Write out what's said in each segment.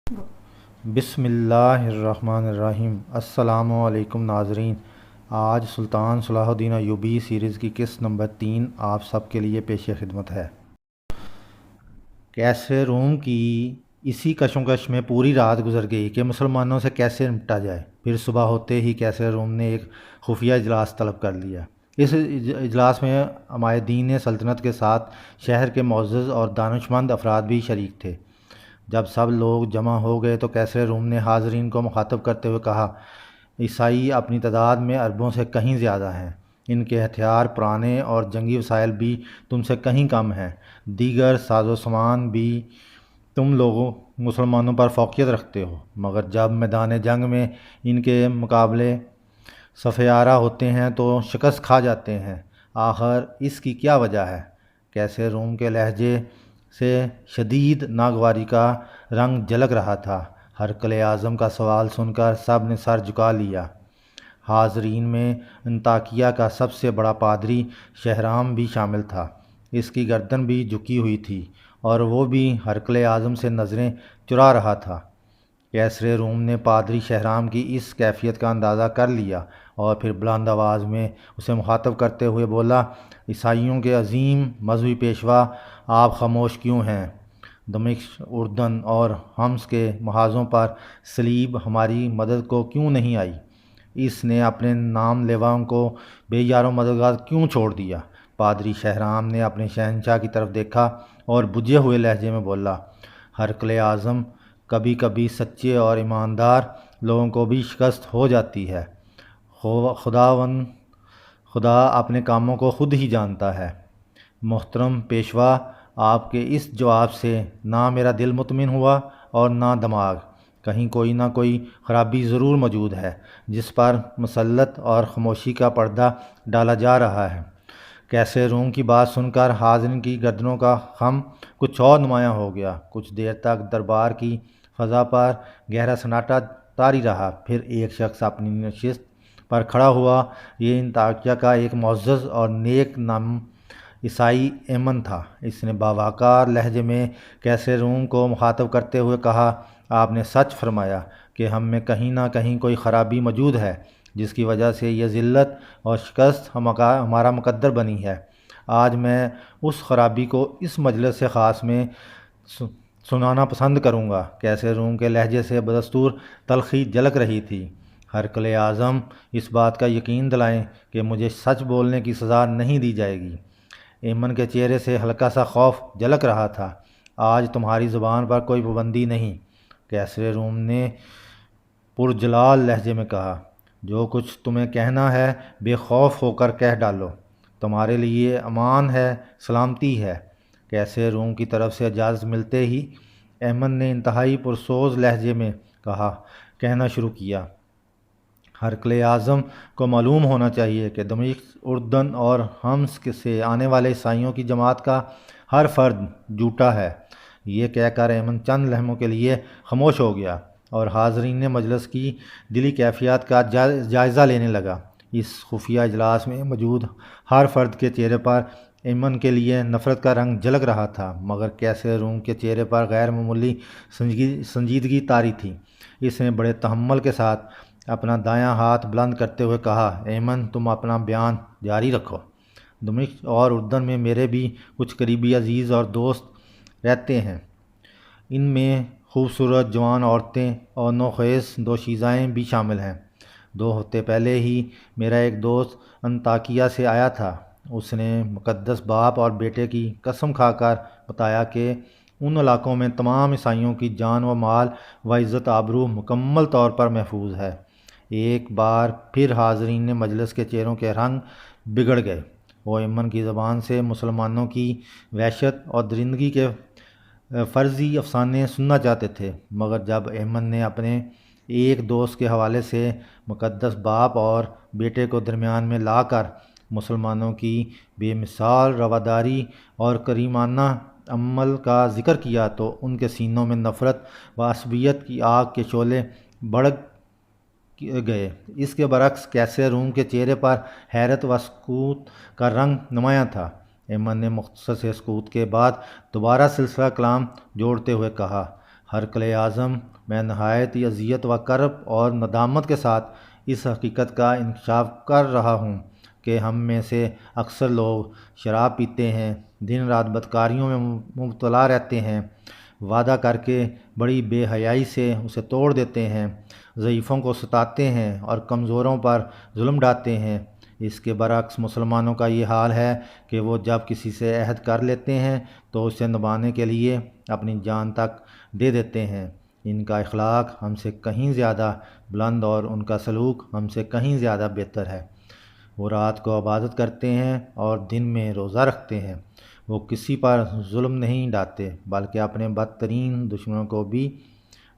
بسم اللہ الرحمن الرحیم۔ السلام علیکم ناظرین، آج سلطان صلاح الدین ایوبی سیریز کی قسط نمبر 3 آپ سب کے لیے پیش خدمت ہے۔ کیسے روم کی اسی کشمکش میں پوری رات گزر گئی کہ مسلمانوں سے کیسے نمٹا جائے۔ پھر صبح ہوتے ہی کیسے روم نے ایک خفیہ اجلاس طلب کر لیا۔ اس اجلاس میں عمائدین سلطنت کے ساتھ شہر کے معزز اور دانشمند افراد بھی شریک تھے۔ جب سب لوگ جمع ہو گئے تو کیسر روم نے حاضرین کو مخاطب کرتے ہوئے کہا، عیسائی اپنی تعداد میں اربوں سے کہیں زیادہ ہیں، ان کے ہتھیار پرانے اور جنگی وسائل بھی تم سے کہیں کم ہیں، دیگر ساز و سامان بھی تم لوگوں مسلمانوں پر فوقیت رکھتے ہو، مگر جب میدان جنگ میں ان کے مقابلے صف آرا ہوتے ہیں تو شکست کھا جاتے ہیں۔ آخر اس کی کیا وجہ ہے؟ کیسر روم کے لہجے سے شدید ناگواری کا رنگ جھلک رہا تھا۔ ہرقل اعظم کا سوال سن کر سب نے سر جھکا لیا۔ حاضرین میں انطاکیہ کا سب سے بڑا پادری شہرام بھی شامل تھا۔ اس کی گردن بھی جھکی ہوئی تھی اور وہ بھی ہرقل اعظم سے نظریں چرا رہا تھا۔ کیسر روم نے پادری شہرام کی اس کیفیت کا اندازہ کر لیا اور پھر بلند آواز میں اسے مخاطب کرتے ہوئے بولا، عیسائیوں کے عظیم مذہبی پیشوا، آپ خاموش کیوں ہیں؟ دمشق، اردن اور حمص کے محاذوں پر صلیب ہماری مدد کو کیوں نہیں آئی؟ اس نے اپنے نام لیواؤں کو بے یار و مددگار کیوں چھوڑ دیا؟ پادری شہرام نے اپنے شہنشاہ کی طرف دیکھا اور بجھے ہوئے لہجے میں بولا، ہرقل اعظم، کبھی کبھی سچے اور ایماندار لوگوں کو بھی شکست ہو جاتی ہے۔ خدا اپنے کاموں کو خود ہی جانتا ہے۔ محترم پیشوا، آپ کے اس جواب سے نہ میرا دل مطمئن ہوا اور نہ دماغ۔ کہیں کوئی نہ کوئی خرابی ضرور موجود ہے جس پر مسلط اور خاموشی کا پردہ ڈالا جا رہا ہے۔ کیسر روم کی بات سن کر حاضرین کی گردنوں کا خم کچھ اور نمایاں ہو گیا۔ کچھ دیر تک دربار کی فضا پر گہرا سناٹا طاری رہا۔ پھر ایک شخص اپنی نشست پر کھڑا ہوا۔ یہ انطاکیہ کا ایک معزز اور نیک نام عیسائی ایمن تھا۔ اس نے باوقار لہجے میں کیسر روم کو مخاطب کرتے ہوئے کہا، آپ نے سچ فرمایا کہ ہم میں کہیں نہ کہیں کوئی خرابی موجود ہے جس کی وجہ سے یہ ذلت اور شکست ہمارا مقدر بنی ہے۔ آج میں اس خرابی کو اس مجلس سے خاص میں سنانا پسند کروں گا۔ کیسر روم کے لہجے سے بدستور تلخی جھلک رہی تھی۔ ہرقل اعظم، اس بات کا یقین دلائیں کہ مجھے سچ بولنے کی سزا نہیں دی جائے گی۔ ایمن کے چہرے سے ہلکا سا خوف جھلک رہا تھا۔ آج تمہاری زبان پر کوئی پابندی نہیں، کیسر روم نے پرجلال لہجے میں کہا، جو کچھ تمہیں کہنا ہے بے خوف ہو کر کہہ ڈالو، تمہارے لیے امان ہے، سلامتی ہے۔ کیسر روم کی طرف سے اجازت ملتے ہی ایمن نے انتہائی پرسوز لہجے میں کہنا شروع کیا، ہرقل اعظم کو معلوم ہونا چاہیے کہ دمشق، اردن اور حمص سے آنے والے عیسائیوں کی جماعت کا ہر فرد جھوٹا ہے۔ یہ کہہ کر ایمن چند لمحوں کے لیے خاموش ہو گیا اور حاضرین مجلس کی دلی کیفیات کا جائزہ لینے لگا۔ اس خفیہ اجلاس میں موجود ہر فرد کے چہرے پر ایمن کے لیے نفرت کا رنگ جھلک رہا تھا، مگر کیسر روم کے چہرے پر غیر معمولی سنجیدگی طاری تھی۔ اس نے بڑے تحمل کے ساتھ اپنا دایاں ہاتھ بلند کرتے ہوئے کہا، ایمن، تم اپنا بیان جاری رکھو۔ دمشق اور اردن میں میرے بھی کچھ قریبی عزیز اور دوست رہتے ہیں۔ ان میں خوبصورت جوان عورتیں اور نوخیز دوشیزائیں بھی شامل ہیں۔ 2 ہفتے پہلے ہی میرا ایک دوست انطاکیہ سے آیا تھا۔ اس نے مقدس باپ اور بیٹے کی قسم کھا کر بتایا کہ ان علاقوں میں تمام عیسائیوں کی جان و مال و عزت آبرو مکمل طور پر محفوظ ہے۔ ایک بار پھر حاضرین مجلس کے چہروں کے رنگ بگڑ گئے۔ وہ ایمن کی زبان سے مسلمانوں کی وحشت اور درندگی کے فرضی افسانے سننا چاہتے تھے، مگر جب ایمن نے اپنے ایک دوست کے حوالے سے مقدس باپ اور بیٹے کو درمیان میں لا کر مسلمانوں کی بے مثال رواداری اور کریمانہ عمل کا ذکر کیا تو ان کے سینوں میں نفرت و عصبیت کی آگ کے شعلے بھڑک گئے۔ اس کے برعکس کیسر روم کے چہرے پر حیرت و سکوت کا رنگ نمایاں تھا۔ ایمن نے مختصر سے سکوت کے بعد دوبارہ سلسلہ کلام جوڑتے ہوئے کہا، ہرقل اعظم، میں نہایت ہی اذیت و کرب اور ندامت کے ساتھ اس حقیقت کا انکشاف کر رہا ہوں کہ ہم میں سے اکثر لوگ شراب پیتے ہیں، دن رات بدکاریوں میں مبتلا رہتے ہیں، وعدہ کر کے بڑی بے حیائی سے اسے توڑ دیتے ہیں، ضعیفوں کو ستاتے ہیں اور کمزوروں پر ظلم ڈھاتے ہیں۔ اس کے برعکس مسلمانوں کا یہ حال ہے کہ وہ جب کسی سے عہد کر لیتے ہیں تو اسے نبھانے کے لیے اپنی جان تک دے دیتے ہیں۔ ان کا اخلاق ہم سے کہیں زیادہ بلند اور ان کا سلوک ہم سے کہیں زیادہ بہتر ہے۔ وہ رات کو عبادت کرتے ہیں اور دن میں روزہ رکھتے ہیں۔ وہ کسی پر ظلم نہیں ڈھاتے بلکہ اپنے بدترین دشمنوں کو بھی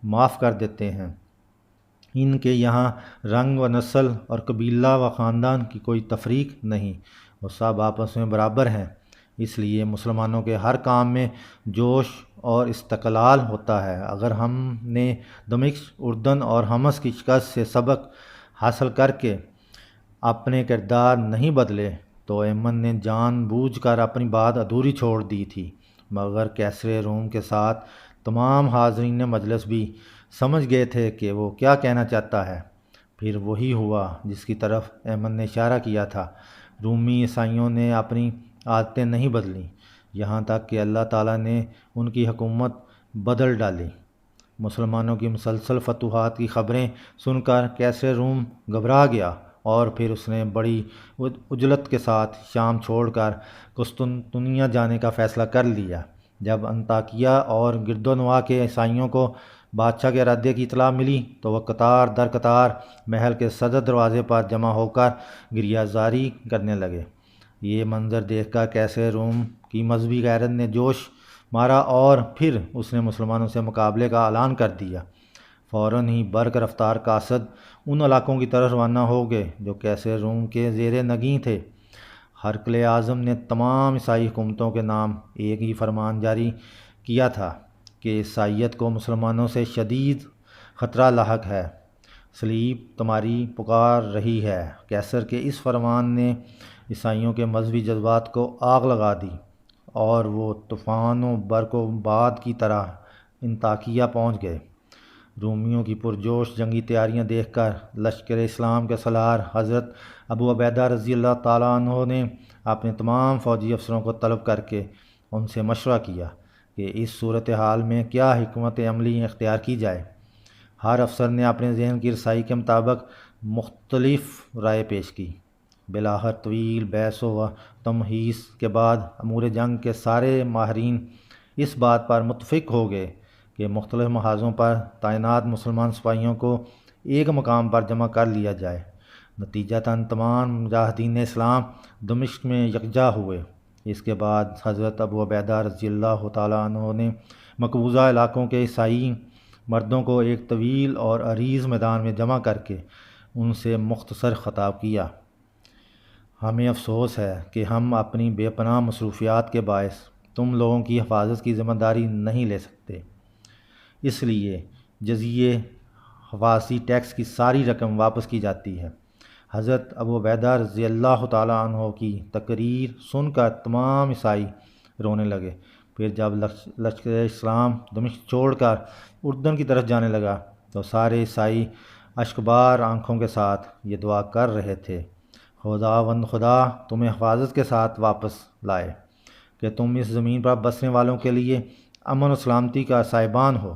معاف کر دیتے ہیں۔ ان کے یہاں رنگ و نسل اور قبیلہ و خاندان کی کوئی تفریق نہیں، وہ سب آپس میں برابر ہیں۔ اس لیے مسلمانوں کے ہر کام میں جوش اور استقلال ہوتا ہے۔ اگر ہم نے دمشق، اردن اور حمص کی شکست سے سبق حاصل کر کے اپنے کردار نہیں بدلے تو ایمن نے جان بوجھ کر اپنی بات ادھوری چھوڑ دی تھی، مگر کیسر روم کے ساتھ تمام حاضرین مجلس بھی سمجھ گئے تھے کہ وہ کیا کہنا چاہتا ہے۔ پھر وہی ہوا جس کی طرف ایمن نے اشارہ کیا تھا۔ رومی عیسائیوں نے اپنی عادتیں نہیں بدلیں، یہاں تک کہ اللہ تعالیٰ نے ان کی حکومت بدل ڈالی۔ مسلمانوں کی مسلسل فتوحات کی خبریں سن کر کیسر روم گھبرا گیا اور پھر اس نے بڑی عجلت کے ساتھ شام چھوڑ کر قسطنطنیہ جانے کا فیصلہ کر لیا۔ جب انطاکیہ اور گرد و نواح کے عیسائیوں کو بادشاہ کے ارادے کی اطلاع ملی تو وہ قطار در قطار محل کے صدر دروازے پر جمع ہو کر گریہ زاری کرنے لگے۔ یہ منظر دیکھ کر کیسر روم کی مذہبی غیرت نے جوش مارا اور پھر اس نے مسلمانوں سے مقابلے کا اعلان کر دیا۔ فوراً ہی برق رفتار قاصد ان علاقوں کی طرف روانہ ہو گئے جو کیسر روم کے زیر نگیں تھے۔ ہرقل اعظم نے تمام عیسائی حکومتوں کے نام ایک ہی فرمان جاری کیا تھا کہ عیسائیت کو مسلمانوں سے شدید خطرہ لاحق ہے، صلیب تمہاری پکار رہی ہے۔ کیسر کے اس فرمان نے عیسائیوں کے مذہبی جذبات کو آگ لگا دی اور وہ طوفان و برق و باد کی طرح انطاکیہ پہنچ گئے۔ رومیوں کی پرجوش جنگی تیاریاں دیکھ کر لشکر اسلام کے سالار حضرت ابو عبیدہ رضی اللہ تعالیٰ عنہ نے اپنے تمام فوجی افسروں کو طلب کر کے ان سے مشورہ کیا کہ اس صورتحال میں کیا حکمت عملی اختیار کی جائے۔ ہر افسر نے اپنے ذہن کی رسائی کے مطابق مختلف رائے پیش کی۔ بلاخر طویل بحث و تمحیص کے بعد امور جنگ کے سارے ماہرین اس بات پر متفق ہو گئے کہ مختلف محاذوں پر تعینات مسلمان سپاہیوں کو ایک مقام پر جمع کر لیا جائے۔ نتیجتاً تمام مجاہدین اسلام دمشق میں یکجا ہوئے۔ اس کے بعد حضرت ابو عبیدہ رضی اللہ تعالیٰ عنہ نے مقبوضہ علاقوں کے عیسائی مردوں کو ایک طویل اور عریض میدان میں جمع کر کے ان سے مختصر خطاب کیا۔ ہمیں افسوس ہے کہ ہم اپنی بے پناہ مصروفیات کے باعث تم لوگوں کی حفاظت کی ذمہ داری نہیں لے سکتے، اس لیے جزیے حفاظتی ٹیکس کی ساری رقم واپس کی جاتی ہے۔ حضرت ابو عبیدہ رضی اللہ تعالیٰ عنہ کی تقریر سن کر تمام عیسائی رونے لگے۔ پھر جب لشکر اسلام دمشق چھوڑ کر اردن کی طرف جانے لگا تو سارے عیسائی اشکبار آنکھوں کے ساتھ یہ دعا کر رہے تھے، خداوند خدا تمہیں حفاظت کے ساتھ واپس لائے کہ تم اس زمین پر بسنے والوں کے لیے امن و سلامتی کا سائبان ہو۔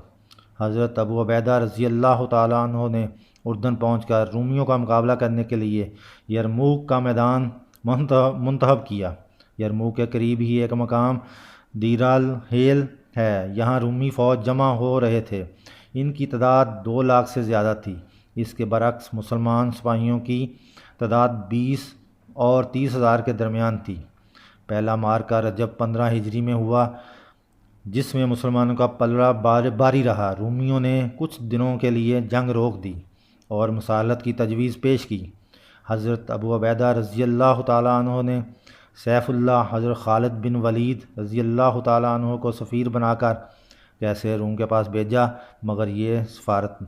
حضرت ابو عبیدہ رضی اللہ تعالیٰ عنہ نے اردن پہنچ کر رومیوں کا مقابلہ کرنے کے لیے یرموک کا میدان منتخب کیا۔ یرموک کے قریب ہی ایک مقام دیر الحیل ہے، یہاں رومی فوج جمع ہو رہے تھے۔ ان کی تعداد 2 لاکھ سے زیادہ تھی۔ اس کے برعکس مسلمان سپاہیوں کی تعداد 20 اور 30 ہزار کے درمیان تھی۔ پہلا معرکہ رجب 15 ہجری میں ہوا جس میں مسلمانوں کا پلڑا باری رہا۔ رومیوں نے کچھ دنوں کے لیے جنگ روک دی اور مسالت کی تجویز پیش کی۔ حضرت ابو عبیدہ رضی اللہ تعالیٰ عنہ نے سیف اللہ حضرت خالد بن ولید رضی اللہ تعالیٰ عنہ کو سفیر بنا کر کیسر روم کے پاس بھیجا، مگر یہ سفارت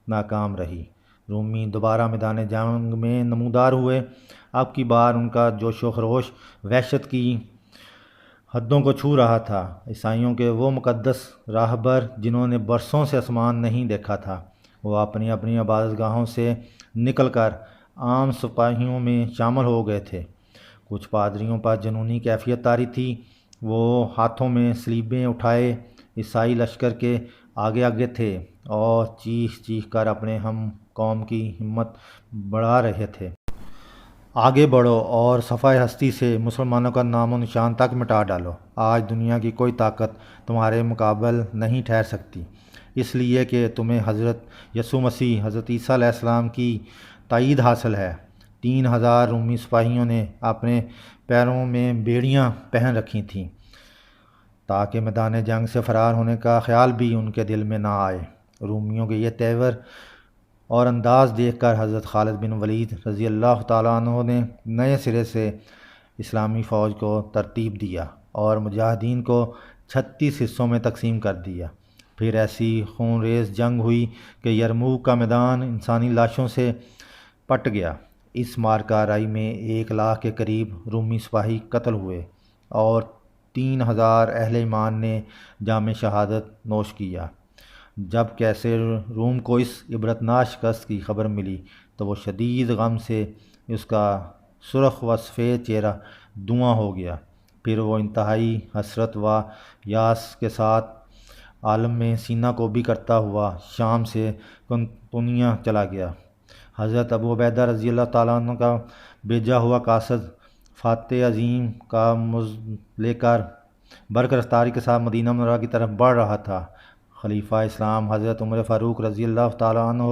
ناکام رہی۔ رومی دوبارہ میدان جنگ میں نمودار ہوئے۔ اب کی بار ان کا جوش و خروش وحشت کی حدوں کو چھو رہا تھا۔ عیسائیوں کے وہ مقدس راہبر جنہوں نے برسوں سے آسمان نہیں دیکھا تھا، وہ اپنی اپنی عبادت گاہوں سے نکل کر عام سپاہیوں میں شامل ہو گئے تھے۔ کچھ پادریوں پر جنونی کیفیت طاری تھی، وہ ہاتھوں میں صلیبیں اٹھائے عیسائی لشکر کے آگے آگے تھے اور چیخ چیخ کر اپنے ہم قوم کی ہمت بڑھا رہے تھے۔ آگے بڑھو اور صفحہ ہستی سے مسلمانوں کا نام و نشان تک مٹا ڈالو۔ آج دنیا کی کوئی طاقت تمہارے مقابل نہیں ٹھہر سکتی، اس لیے کہ تمہیں حضرت یسوع مسیح، حضرت عیسیٰ علیہ السلام کی تائید حاصل ہے۔ 3000 رومی سپاہیوں نے اپنے پیروں میں بیڑیاں پہن رکھی تھیں تاکہ میدان جنگ سے فرار ہونے کا خیال بھی ان کے دل میں نہ آئے۔ رومیوں کے یہ تیور اور انداز دیکھ کر حضرت خالد بن ولید رضی اللہ تعالیٰ عنہ نے نئے سرے سے اسلامی فوج کو ترتیب دیا اور مجاہدین کو 36 حصوں میں تقسیم کر دیا۔ پھر ایسی خون ریز جنگ ہوئی کہ یرموک کا میدان انسانی لاشوں سے پٹ گیا۔ اس مارکہ رائی میں 1 لاکھ کے قریب رومی سپاہی قتل ہوئے اور 3000 اہل ایمان نے جام شہادت نوش کیا۔ جب کیسر روم کو اس عبرتناک شکست کی خبر ملی تو وہ شدید غم سے اس کا سرخ و سفید چہرہ دھواں ہو گیا۔ پھر وہ انتہائی حسرت و یاس کے ساتھ عالم میں سینہ کوبی کرتا ہوا شام سے قسطنطنیہ چلا گیا۔ حضرت ابو عبیدہ رضی اللہ تعالیٰ عنہ کا بھیجا ہوا قاصد فاتح عظیم کا لے کر برق رفتاری کے ساتھ مدینہ منورہ کی طرف بڑھ رہا تھا۔ خلیفہ اسلام حضرت عمر فاروق رضی اللہ تعالیٰ عنہ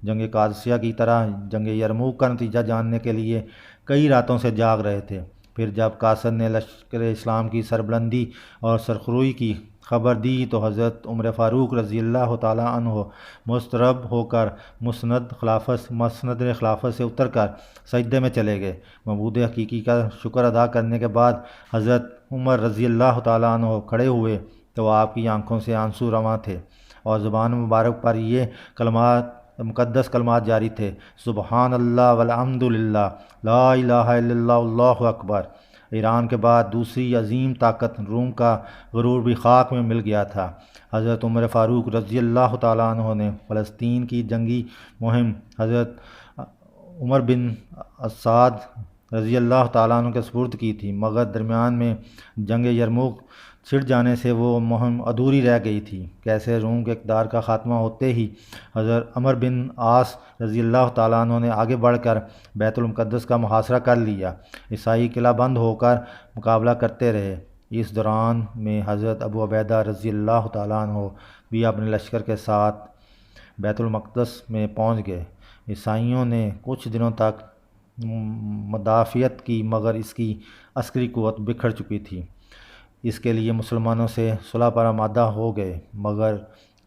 جنگ قادسیہ کی طرح جنگ یرموک کا نتیجہ جاننے کے لیے کئی راتوں سے جاگ رہے تھے۔ پھر جب قاصد نے لشکر اسلام کی سربلندی اور سرخروئی کی خبر دی تو حضرت عمر فاروق رضی اللہ تعالیٰ عنہ مضطرب ہو کر مسند خلافت سے اتر کر سجدے میں چلے گئے۔ معبود حقیقی کا شکر ادا کرنے کے بعد حضرت عمر رضی اللہ تعالیٰ عنہ کھڑے ہوئے تو آپ کی آنکھوں سے آنسو رواں تھے اور زبان مبارک پر یہ مقدس کلمات جاری تھے: سبحان اللہ والحمد للہ، لا الہ الا اللہ، اللہ اکبر۔ ایران کے بعد دوسری عظیم طاقت روم کا غرور بھی خاک میں مل گیا تھا۔ حضرت عمر فاروق رضی اللہ تعالیٰ عنہ نے فلسطین کی جنگی مہم حضرت عمر بن اسعد رضی اللہ تعالیٰ عنہ کے سپرد کی تھی، مگر درمیان میں جنگ یرموک چھڑ جانے سے وہ مہم ادھوری رہ گئی تھی۔ کیسے روم کے اقتدار کا خاتمہ ہوتے ہی حضرت عمر بن عاص رضی اللہ تعالیٰ عنہ نے آگے بڑھ کر بیت المقدس کا محاصرہ کر لیا۔ عیسائی قلعہ بند ہو کر مقابلہ کرتے رہے۔ اس دوران میں حضرت ابو عبیدہ رضی اللہ تعالیٰ عنہ بھی اپنے لشکر کے ساتھ بیت المقدس میں پہنچ گئے۔ عیسائیوں نے کچھ دنوں تک مدافعت کی مگر اس کی عسکری قوت بکھر چکی تھی۔ اس کے لیے مسلمانوں سے صلح پر آمادہ ہو گئے، مگر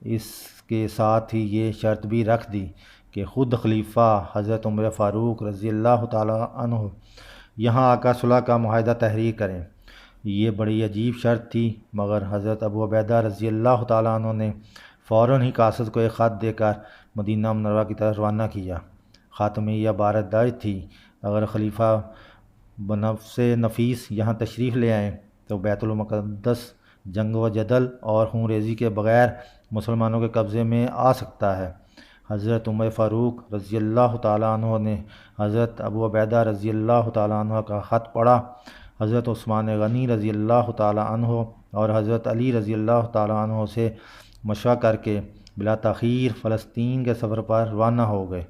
اس کے ساتھ ہی یہ شرط بھی رکھ دی کہ خود خلیفہ حضرت عمر فاروق رضی اللہ تعالیٰ عنہ یہاں آ کر صلح کا معاہدہ تحریر کریں۔ یہ بڑی عجیب شرط تھی، مگر حضرت ابو عبیدہ رضی اللہ تعالیٰ عنہ نے فوراً ہی قاصد کو ایک خط دے کر مدینہ منورہ کی طرف روانہ کیا۔ خط میں یہ عبارت درج تھی: اگر خلیفہ بنفس نفیس یہاں تشریف لے آئیں تو بیت المقدس جنگ و جدل اور خون ریزی کے بغیر مسلمانوں کے قبضے میں آ سکتا ہے۔ حضرت عمر فاروق رضی اللہ تعالیٰ عنہ نے حضرت ابو عبیدہ رضی اللہ تعالیٰ عنہ کا خط پڑھا۔ حضرت عثمان غنی رضی اللہ تعالیٰ عنہ اور حضرت علی رضی اللہ تعالیٰ عنہ سے مشورہ کر کے بلا تاخیر فلسطین کے سفر پر روانہ ہو گئے۔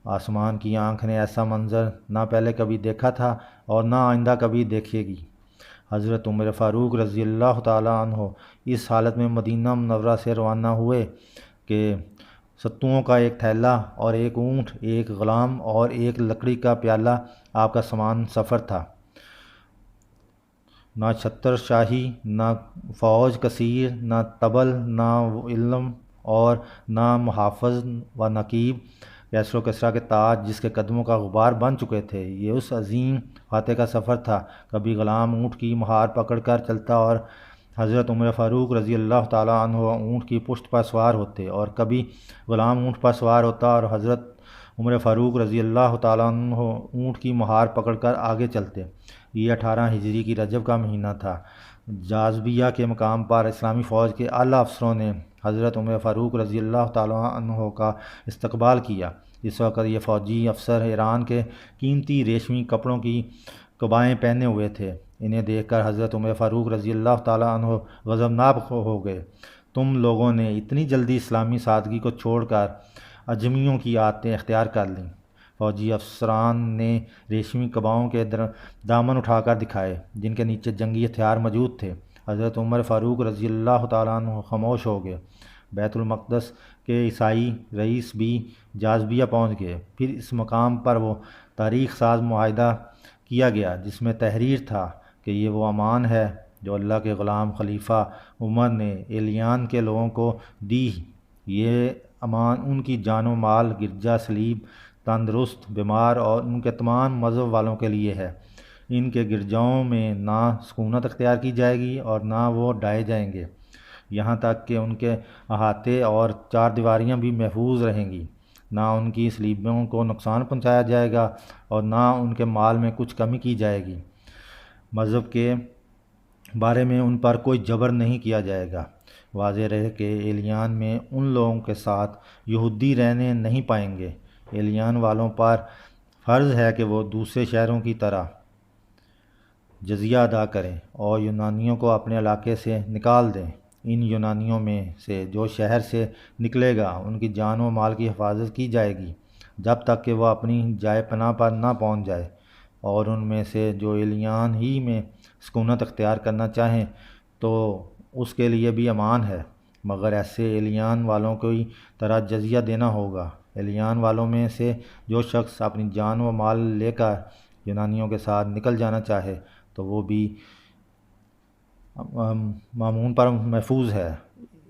آسمان کی آنکھ نے ایسا منظر نہ پہلے کبھی دیکھا تھا اور نہ آئندہ کبھی دیکھے گی۔ حضرت عمر فاروق رضی اللہ تعالیٰ عنہ اس حالت میں مدینہ منورہ سے روانہ ہوئے کہ ستوؤں کا ایک تھیلا اور ایک اونٹ، ایک غلام اور ایک لکڑی کا پیالہ آپ کا سامان سفر تھا۔ نہ چھتر شاہی، نہ فوج کثیر، نہ طبل، نہ علم اور نہ محافظ و نقیب۔ کیسر و کسریٰ کے تاج جس کے قدموں کا غبار بن چکے تھے، یہ اس عظیم فاتح کا سفر تھا۔ کبھی غلام اونٹ کی مہار پکڑ کر چلتا اور حضرت عمر فاروق رضی اللہ تعالیٰ عنہ اونٹ کی پشت پر سوار ہوتے، اور کبھی غلام اونٹ پر سوار ہوتا اور حضرت عمر فاروق رضی اللہ تعالیٰ عنہ اونٹ کی مہار پکڑ کر آگے چلتے۔ یہ 18 ہجری کی رجب کا مہینہ تھا۔ جاذبیہ کے مقام پر اسلامی فوج کے اعلیٰ افسروں نے حضرت عمر فاروق رضی اللہ تعالیٰ عنہ کا استقبال کیا۔ اس وقت یہ فوجی افسر ایران کے قیمتی ریشمی کپڑوں کی قبائیں پہنے ہوئے تھے۔ انہیں دیکھ کر حضرت عمر فاروق رضی اللہ تعالیٰ عنہ غضبناک ہو گئے۔ تم لوگوں نے اتنی جلدی اسلامی سادگی کو چھوڑ کر اجمیوں کی عادتیں اختیار کر لیں۔ فوجی افسران نے ریشمی قباؤں کے دامن اٹھا کر دکھائے جن کے نیچے جنگی ہتھیار موجود تھے۔ حضرت عمر فاروق رضی اللہ تعالیٰ عنہ خاموش ہو گئے۔ بیت المقدس کے عیسائی رئیس بھی جاذبیہ پہنچ گئے۔ پھر اس مقام پر وہ تاریخ ساز معاہدہ کیا گیا جس میں تحریر تھا کہ یہ وہ امان ہے جو اللہ کے غلام خلیفہ عمر نے ایلیان کے لوگوں کو دی۔ یہ امان ان کی جان و مال، گرجا، صلیب، تندرست، بیمار اور ان کے تمام مذہب والوں کے لیے ہے۔ ان کے گرجاؤں میں نہ سکونت اختیار کی جائے گی اور نہ وہ ڈھائے جائیں گے، یہاں تک کہ ان کے احاطے اور چار دیواریاں بھی محفوظ رہیں گی۔ نہ ان کی صلیبوں کو نقصان پہنچایا جائے گا اور نہ ان کے مال میں کچھ کمی کی جائے گی۔ مذہب کے بارے میں ان پر کوئی جبر نہیں کیا جائے گا۔ واضح رہے کہ ایلیان میں ان لوگوں کے ساتھ یہودی رہنے نہیں پائیں گے۔ ایلیان والوں پر فرض ہے کہ وہ دوسرے شہروں کی طرح جزیہ ادا کریں اور یونانیوں کو اپنے علاقے سے نکال دیں۔ ان یونانیوں میں سے جو شہر سے نکلے گا ان کی جان و مال کی حفاظت کی جائے گی جب تک کہ وہ اپنی جائے پناہ پر نہ پہنچ جائے، اور ان میں سے جو ایلیان ہی میں سکونت اختیار کرنا چاہیں تو اس کے لیے بھی امان ہے، مگر ایسے ایلیان والوں کی طرح جزیہ دینا ہوگا۔ ایلیان والوں میں سے جو شخص اپنی جان و مال لے کر یونانیوں کے ساتھ نکل جانا چاہے تو وہ بھی مامون پر محفوظ ہے۔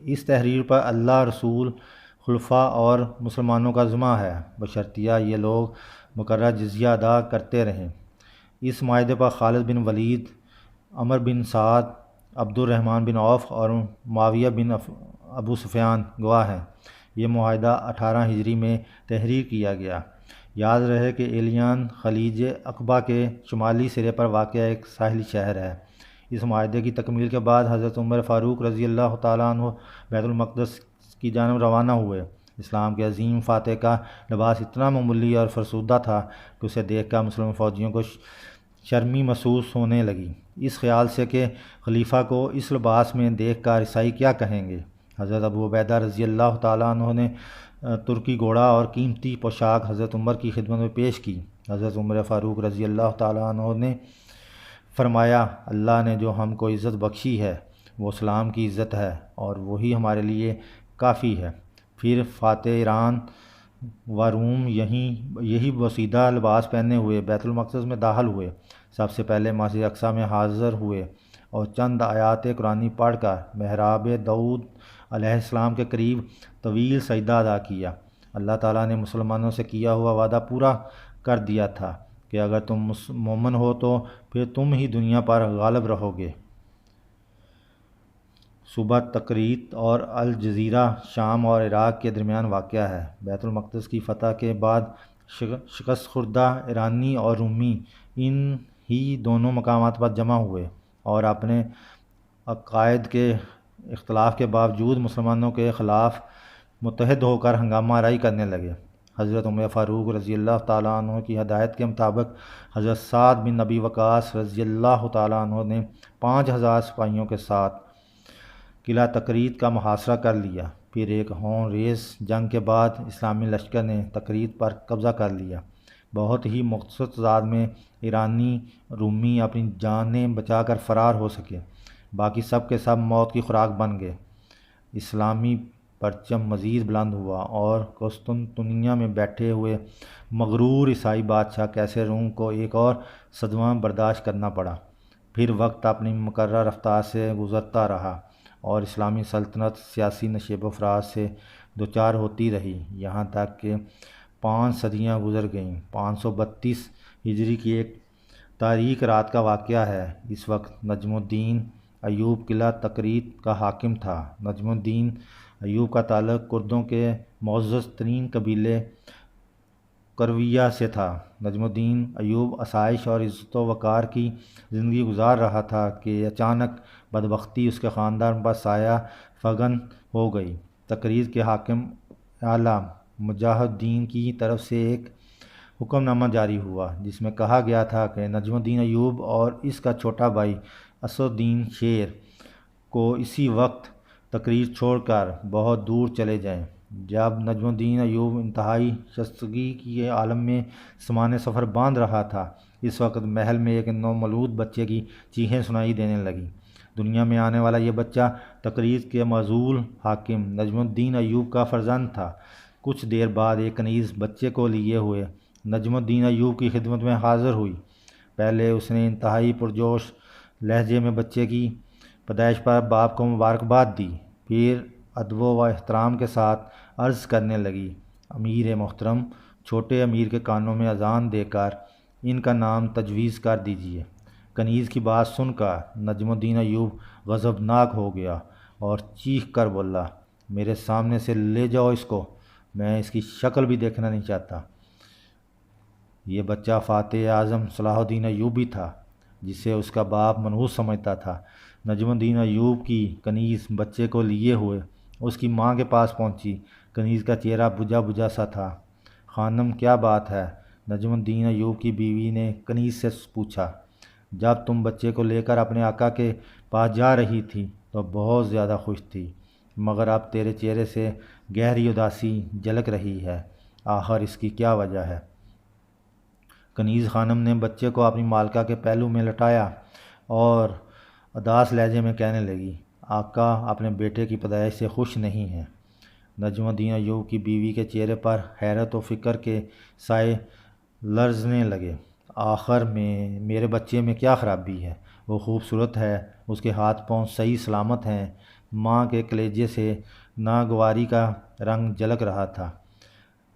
اس تحریر پر اللہ، رسول، خلفاء اور مسلمانوں کا ذمہ ہے، بشرطیہ یہ لوگ مقررہ جزیہ ادا کرتے رہیں۔ اس معاہدے پر خالد بن ولید، عمر بن سعد، عبد الرحمن بن عوف اور معاویہ بن ابو سفیان گواہ ہیں۔ یہ معاہدہ 18 ہجری میں تحریر کیا گیا۔ یاد رہے کہ ایلیان خلیج عقبہ کے شمالی سرے پر واقع ایک ساحلی شہر ہے۔ اس معاہدے کی تکمیل کے بعد حضرت عمر فاروق رضی اللہ تعالیٰ عنہ بیت المقدس کی جانب روانہ ہوئے۔ اسلام کے عظیم فاتح کا لباس اتنا معمولی اور فرسودہ تھا کہ اسے دیکھ کر مسلم فوجیوں کو شرمی محسوس ہونے لگی، اس خیال سے کہ خلیفہ کو اس لباس میں دیکھ کر عیسائی کیا کہیں گے۔ حضرت ابو عبیدہ رضی اللہ تعالیٰ عنہ نے ترکی گھوڑا اور قیمتی پوشاک حضرت عمر کی خدمت میں پیش کی۔ حضرت عمر فاروق رضی اللہ تعالیٰ عنہ نے فرمایا، اللہ نے جو ہم کو عزت بخشی ہے وہ اسلام کی عزت ہے اور وہی ہمارے لیے کافی ہے۔ پھر فاتح ایران و روم یہی بوسیدہ لباس پہنے ہوئے بیت المقدس میں داخل ہوئے۔ سب سے پہلے مسجد اقصیٰ میں حاضر ہوئے اور چند آیات قرآنی پڑھ کر محراب داؤد علیہ السلام کے قریب طویل سجدہ ادا کیا۔ اللہ تعالیٰ نے مسلمانوں سے کیا ہوا وعدہ پورا کر دیا تھا کہ اگر تم مومن ہو تو پھر تم ہی دنیا پر غالب رہو گے۔ صوبہ تکریت اور الجزیرہ شام اور عراق کے درمیان واقع ہے۔ بیت المقدس کی فتح کے بعد شکست خوردہ ایرانی اور رومی ان ہی دونوں مقامات پر جمع ہوئے اور اپنے عقائد کے اختلاف کے باوجود مسلمانوں کے خلاف متحد ہو کر ہنگامہ آرائی کرنے لگے۔ حضرت عمر فاروق رضی اللہ تعالیٰ عنہ کی ہدایت کے مطابق حضرت سعد بن ابی وقاص رضی اللہ تعالیٰ عنہ نے 5000 سپاہیوں کے ساتھ قلعہ تکریت کا محاصرہ کر لیا۔ پھر ایک ہون ریز جنگ کے بعد اسلامی لشکر نے تکریت پر قبضہ کر لیا۔ بہت ہی مختصر تعداد میں ایرانی رومی اپنی جانیں بچا کر فرار ہو سکے، باقی سب کے سب موت کی خوراک بن گئے۔ اسلامی پرچم مزید بلند ہوا اور قسطنطنیہ میں بیٹھے ہوئے مغرور عیسائی بادشاہ قیصر روم کو ایک اور صدمہ برداشت کرنا پڑا۔ پھر وقت اپنی مقررہ رفتار سے گزرتا رہا اور اسلامی سلطنت سیاسی نشیب و فراز سے دوچار ہوتی رہی، یہاں تک کہ 5 صدیاں گزر گئیں۔ 532 ہجری کی ایک تاریک رات کا واقعہ ہے۔ اس وقت نجم الدین ایوب قلعہ تکریت کا حاکم تھا۔ نجم الدین ایوب کا تعلق کردوں کے معزز ترین قبیلے کرویہ سے تھا۔ نجم الدین ایوب آسائش اور عزت و وقار کی زندگی گزار رہا تھا کہ اچانک بدبختی اس کے خاندان پر سایہ فگن ہو گئی۔ تقریر کے حاکم اعلیٰ مجاہد الدین کی طرف سے ایک حکم نامہ جاری ہوا جس میں کہا گیا تھا کہ نجم الدین ایوب اور اس کا چھوٹا بھائی اسد الدین شیر کو اسی وقت تقریر چھوڑ کر بہت دور چلے جائیں۔ جب نجم الدین ایوب انتہائی شائستگی کے عالم میں سمان سفر باندھ رہا تھا، اس وقت محل میں ایک نومولود بچے کی چیخیں سنائی دینے لگیں۔ دنیا میں آنے والا یہ بچہ تقریر کے معزول حاکم نجم الدین ایوب کا فرزند تھا۔ کچھ دیر بعد ایک کنیز بچے کو لیے ہوئے نجم الدین ایوب کی خدمت میں حاضر ہوئی۔ پہلے اس نے انتہائی پرجوش لہجے میں بچے کی پیدائش پر باپ کو مبارکباد دی، پھر ادب و احترام کے ساتھ عرض کرنے لگی، امیر محترم، چھوٹے امیر کے کانوں میں اذان دے کر ان کا نام تجویز کر دیجیے۔ کنیز کی بات سن کر نجم الدین ایوب غضبناک ہو گیا اور چیخ کر بولا، میرے سامنے سے لے جاؤ اس کو، میں اس کی شکل بھی دیکھنا نہیں چاہتا۔ یہ بچہ فاتح اعظم صلاح الدین ایوبی تھا جسے اس کا باپ منحوس سمجھتا تھا۔ نجم الدین ایوب کی کنیز بچے کو لیے ہوئے اس کی ماں کے پاس پہنچی۔ کنیز کا چہرہ بجھا بجھا سا تھا۔ خانم، کیا بات ہے؟ نجم الدین ایوب کی بیوی نے کنیز سے پوچھا۔ جب تم بچے کو لے کر اپنے آقا کے پاس جا رہی تھی تو بہت زیادہ خوش تھی، مگر اب تیرے چہرے سے گہری اداسی جھلک رہی ہے، آخر اس کی کیا وجہ ہے؟ کنیز خانم نے بچے کو اپنی مالکہ کے پہلو میں لٹایا اور اداس لہجے میں کہنے لگی، آقا اپنے بیٹے کی پیدائش سے خوش نہیں ہیں۔ نجم الدین ایوب کی بیوی کے چہرے پر حیرت و فکر کے سائے لرزنے لگے۔ آخر میں میرے بچے میں کیا خرابی ہے؟ وہ خوبصورت ہے، اس کے ہاتھ پاؤں صحیح سلامت ہیں۔ ماں کے کلیجے سے ناگواری کا رنگ جھلک رہا تھا۔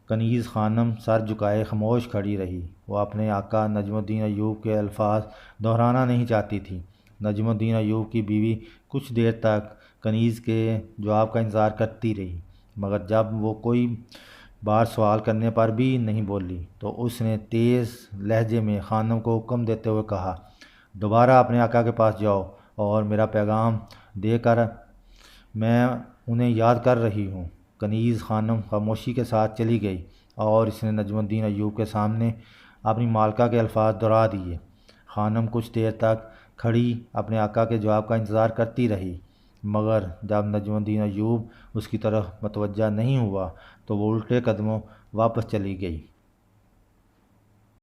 کنیز خانم سر جھکائے خاموش کھڑی رہی۔ وہ اپنے آقا نجم الدین ایوب کے الفاظ دہرانا نہیں چاہتی تھی۔ نجم الدین ایوب کی بیوی کچھ دیر تک کنیز کے جواب کا انتظار کرتی رہی، مگر جب وہ کوئی بار سوال کرنے پر بھی نہیں بولی تو اس نے تیز لہجے میں خانم کو حکم دیتے ہوئے کہا، دوبارہ اپنے آقا کے پاس جاؤ اور میرا پیغام دے کر میں انہیں یاد کر رہی ہوں۔ کنیز خانم خاموشی کے ساتھ چلی گئی اور اس نے نجم الدین ایوب کے سامنے اپنی مالکہ کے الفاظ دہرا دیے۔ خانم کچھ دیر تک کھڑی اپنے آقا کے جواب کا انتظار کرتی رہی، مگر جب نجم الدین ایوب اس کی طرف متوجہ نہیں ہوا تو وہ الٹے قدموں واپس چلی گئی۔